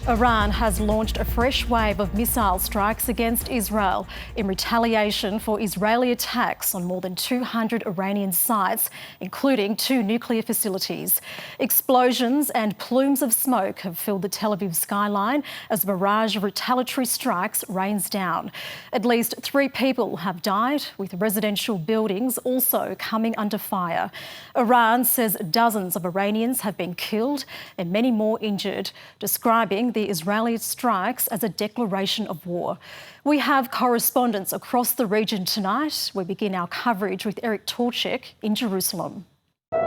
Iran has launched a fresh wave of missile strikes against Israel in retaliation for Israeli attacks on more than 200 Iranian sites, including 2 nuclear facilities. Explosions and plumes of smoke have filled the Tel Aviv skyline as a barrage of retaliatory strikes rains down. At least 3 people have died, with residential buildings also coming under fire. Iran says dozens of Iranians have been killed and many more injured, describing the Israeli strikes as a declaration of war. We have correspondents across the region tonight. We begin our coverage with Eric Torchik in Jerusalem. A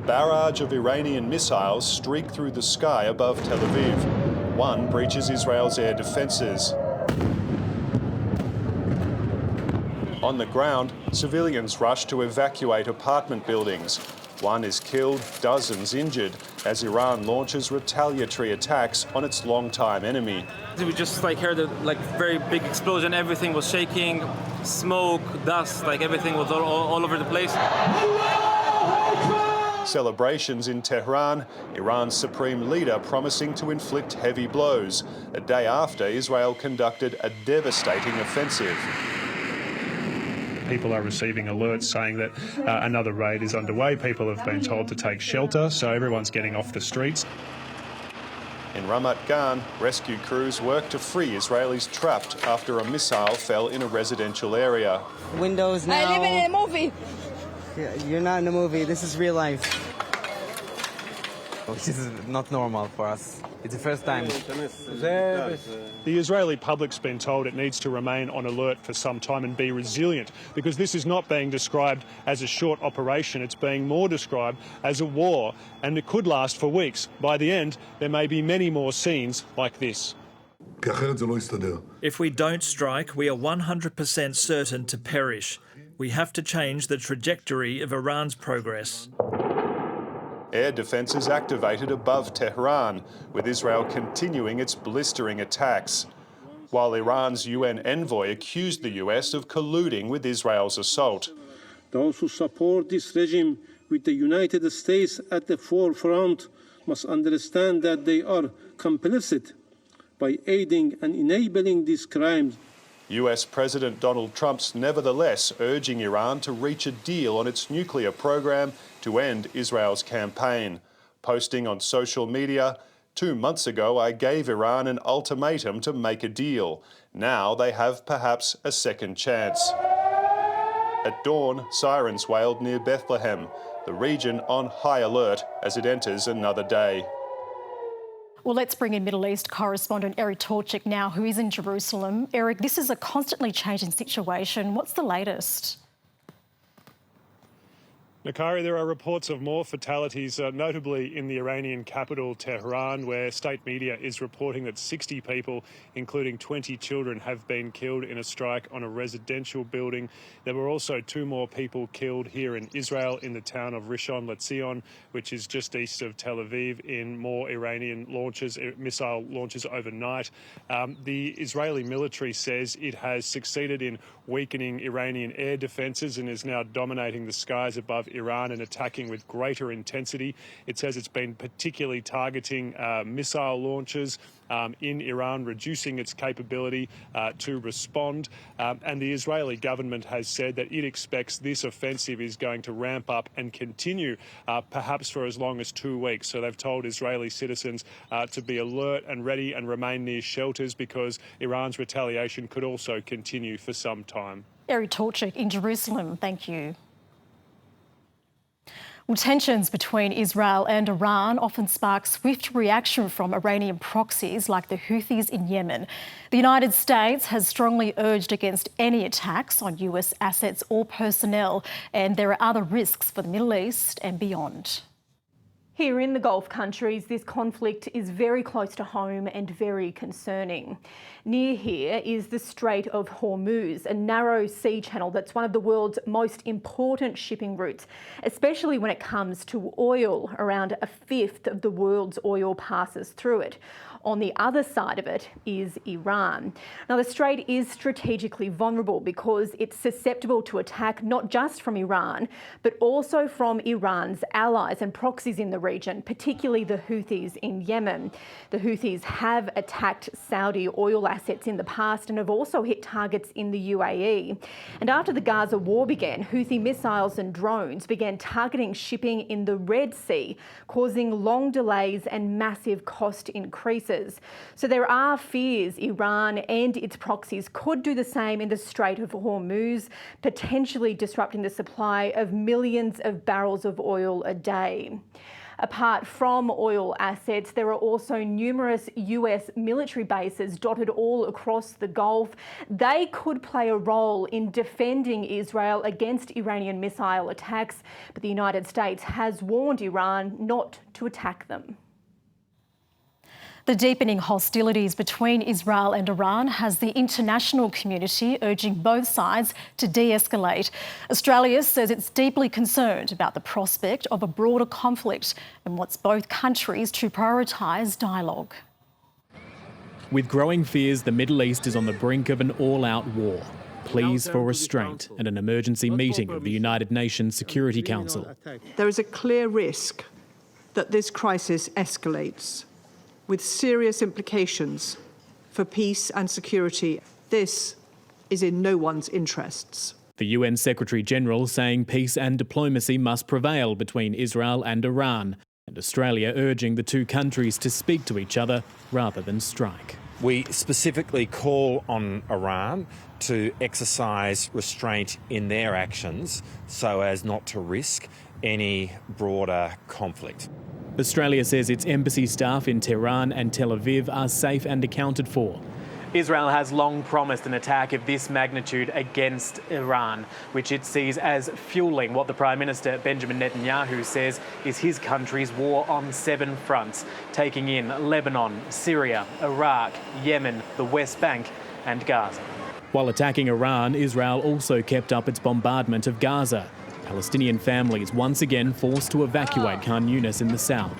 barrage of Iranian missiles streak through the sky above Tel Aviv. One breaches Israel's air defences. On the ground, civilians rush to evacuate apartment buildings. One is killed, dozens injured, as Iran launches retaliatory attacks on its longtime enemy. We just heard a very big explosion. Everything was shaking, smoke, dust, everything was all over the place. Celebrations in Tehran, Iran's supreme leader promising to inflict heavy blows, a day after Israel conducted a devastating offensive. People are receiving alerts saying that another raid is underway. People have been told to take shelter, so everyone's getting off the streets. In Ramat Gan, rescue crews work to free Israelis trapped after a missile fell in a residential area. Windows now. I live in a movie. Yeah, you're not in a movie. This is real life. This is not normal for us. It's the first time. The Israeli public's been told it needs to remain on alert for some time and be resilient, because this is not being described as a short operation. It's being more described as a war, and it could last for weeks. By the end, there may be many more scenes like this. If we don't strike, we are 100% certain to perish. We have to change the trajectory of Iran's progress. Air defences activated above Tehran, with Israel continuing its blistering attacks, while Iran's UN envoy accused the US of colluding with Israel's assault. Those who support this regime with the United States at the forefront must understand that they are complicit by aiding and enabling these crimes. US President Donald Trump's nevertheless urging Iran to reach a deal on its nuclear program to end Israel's campaign. Posting on social media, 2 months ago I gave Iran an ultimatum to make a deal. Now they have perhaps a second chance. At dawn, sirens wailed near Bethlehem, the region on high alert as it enters another day. Well, let's bring in Middle East correspondent Eric Torchik now, who is in Jerusalem. Eric, this is a constantly changing situation. What's the latest? Nakari, there are reports of more fatalities, notably in the Iranian capital, Tehran, where state media is reporting that 60 people, including 20 children, have been killed in a strike on a residential building. There were also 2 more people killed here in Israel in the town of Rishon LeZion, which is just east of Tel Aviv, in more Iranian launches, missile launches overnight. The Israeli military says it has succeeded in weakening Iranian air defences and is now dominating the skies above Iran and attacking with greater intensity. It says it's been particularly targeting missile launches in Iran, reducing its capability to respond. And the Israeli government has said that it expects this offensive is going to ramp up and continue perhaps for as long as 2 weeks. So they've told Israeli citizens to be alert and ready and remain near shelters, because Iran's retaliation could also continue for some time. Eric Torchik in Jerusalem, thank you. Well, tensions between Israel and Iran often spark swift reaction from Iranian proxies like the Houthis in Yemen. The United States has strongly urged against any attacks on US assets or personnel, and there are other risks for the Middle East and beyond. Here in the Gulf countries, this conflict is very close to home and very concerning. Near here is the Strait of Hormuz, a narrow sea channel that's one of the world's most important shipping routes, especially when it comes to oil. Around 1/5 of the world's oil passes through it. On the other side of it is Iran. Now, the strait is strategically vulnerable because it's susceptible to attack not just from Iran, but also from Iran's allies and proxies in the region, particularly the Houthis in Yemen. The Houthis have attacked Saudi oil assets in the past and have also hit targets in the UAE. And after the Gaza war began, Houthi missiles and drones began targeting shipping in the Red Sea, causing long delays and massive cost increases. So there are fears Iran and its proxies could do the same in the Strait of Hormuz, potentially disrupting the supply of millions of barrels of oil a day. Apart from oil assets, there are also numerous US military bases dotted all across the Gulf. They could play a role in defending Israel against Iranian missile attacks, but the United States has warned Iran not to attack them. The deepening hostilities between Israel and Iran has the international community urging both sides to de-escalate. Australia says it's deeply concerned about the prospect of a broader conflict and wants both countries to prioritise dialogue. With growing fears, the Middle East is on the brink of an all-out war. Pleas for restraint at an emergency meeting of the United Nations Security Council. There is a clear risk that this crisis escalates, with serious implications for peace and security. This is in no one's interests. The UN Secretary-General saying peace and diplomacy must prevail between Israel and Iran, and Australia urging the two countries to speak to each other rather than strike. We specifically call on Iran to exercise restraint in their actions so as not to risk any broader conflict. Australia says its embassy staff in Tehran and Tel Aviv are safe and accounted for. Israel has long promised an attack of this magnitude against Iran, which it sees as fueling what the Prime Minister Benjamin Netanyahu says is his country's war on 7 fronts, taking in Lebanon, Syria, Iraq, Yemen, the West Bank and Gaza. While attacking Iran, Israel also kept up its bombardment of Gaza. Palestinian families once again forced to evacuate Khan Yunis in the south.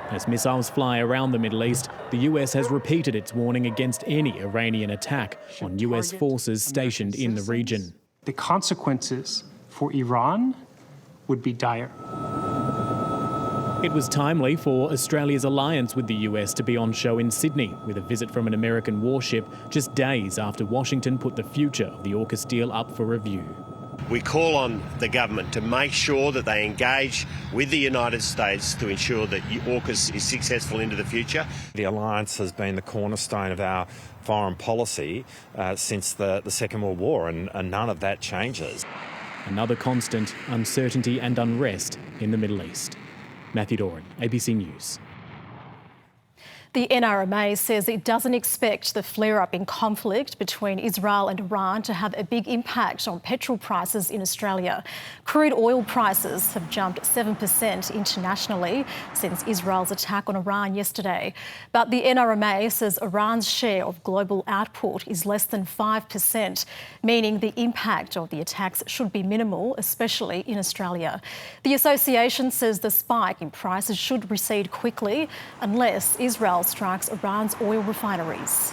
As missiles fly around the Middle East, the US has repeated its warning against any Iranian attack on US forces stationed in the region. The consequences for Iran would be dire. It was timely for Australia's alliance with the US to be on show in Sydney, with a visit from an American warship just days after Washington put the future of the AUKUS deal up for review. We call on the government to make sure that they engage with the United States to ensure that AUKUS is successful into the future. The alliance has been the cornerstone of our foreign policy since the Second World War, and none of that changes. Another constant, uncertainty and unrest in the Middle East. Matthew Doran, ABC News. The NRMA says it doesn't expect the flare-up in conflict between Israel and Iran to have a big impact on petrol prices in Australia. Crude oil prices have jumped 7% internationally since Israel's attack on Iran yesterday. But the NRMA says Iran's share of global output is less than 5%, meaning the impact of the attacks should be minimal, especially in Australia. The association says the spike in prices should recede quickly unless Israel strikes Iran's oil refineries.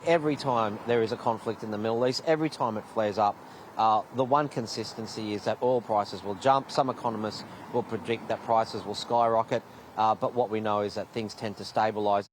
Every time there is a conflict in the Middle East, every time it flares up, the one consistency is that oil prices will jump. Some economists will predict that prices will skyrocket, but what we know is that things tend to stabilise.